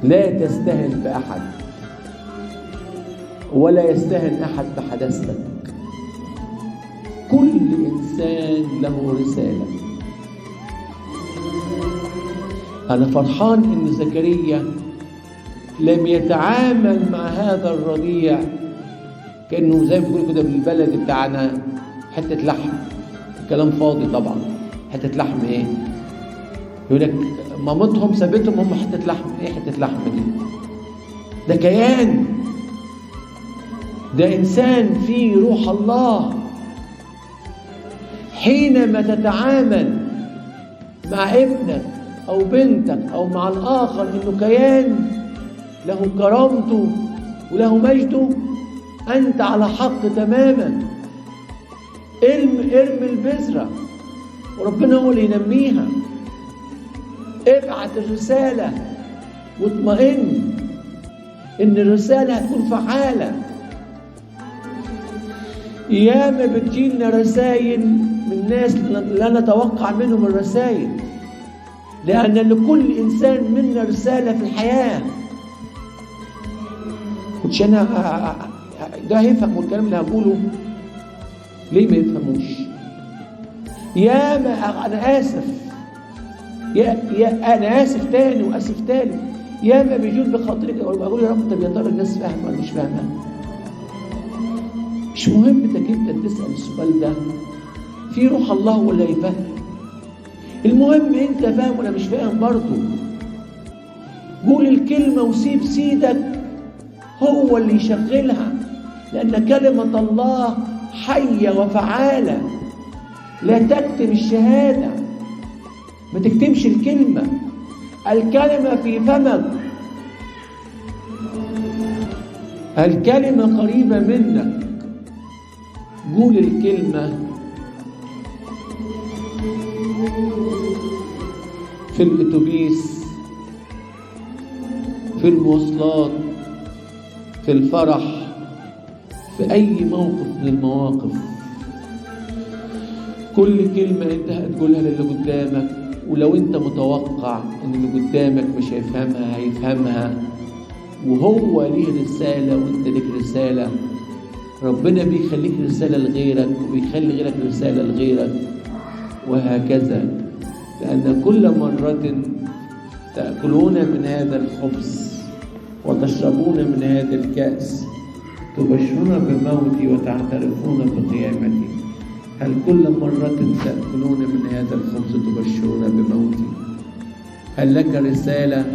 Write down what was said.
لا تستهن بأحد ولا يستهن أحد بحداثتك. كل إنسان له رسالة. أنا فرحان إن زكريا لم يتعامل مع هذا الرضيع كأنه زي ما بيقولوا كده بالبلد بتاعنا حتة لحم. كلام فاضي طبعا. حتة لحم إيه؟ يقول لك مامتهم سابتهم هم حتة لحم. إيه حتة لحم دي؟ ده كيان، ده إنسان فيه روح الله. حينما تتعامل مع ابنك أو بنتك أو مع الآخر إنه كيان له كرامته وله مجده، أنت على حق تماما. ارمي البذرة وربنا هو اللي ينميها. ابعت الرسالة واطمئن إن الرسالة هتكون فعالة. ياما بتجينا رسائل من ناس لا نتوقع منهم الرسائل، لأن لكل إنسان منا رسالة في الحياة. مش أنا ده هيفهم الكلام اللي هقوله ليه ما يفهموش؟ ياما أنا آسف، أنا آسف تاني وآسف تالت. ياما بيجون بخاطرك أقول يا رب طب يا ترى الناس فاهمة ولا مش فاهمة؟ مش مهم انك انت تسأل السؤال ده. في روح الله ولا يفهم؟ المهم انت فاهم ولا مش فاهم برضه. قول الكلمة وسيب سيدك هو اللي يشغلها، لأن كلمة الله حية وفعالة. لا تكتم الشهادة، ما تكتمش الكلمة. الكلمة في فمك، الكلمة قريبة منك. قول الكلمة في الأتوبيس، في المواصلات، في الفرح، في أي موقف من المواقف. كل كلمة أنت هتقولها للي قدامك، ولو أنت متوقع أن اللي قدامك مش هيفهمها هيفهمها، وهو ليه رسالة وأنت ليك رسالة. ربنا بيخليك رسالة لغيرك وبيخلي غيرك رسالة لغيرك، وهكذا. لأن كل مرة تأكلون من هذا الخبز وتشربون من هذا الكأس تبشرون بموتي وتعترفون بقيامتي. هل كل مرة تأكلون من هذا الخبز تبشرون بموتي؟ هل لك رسالة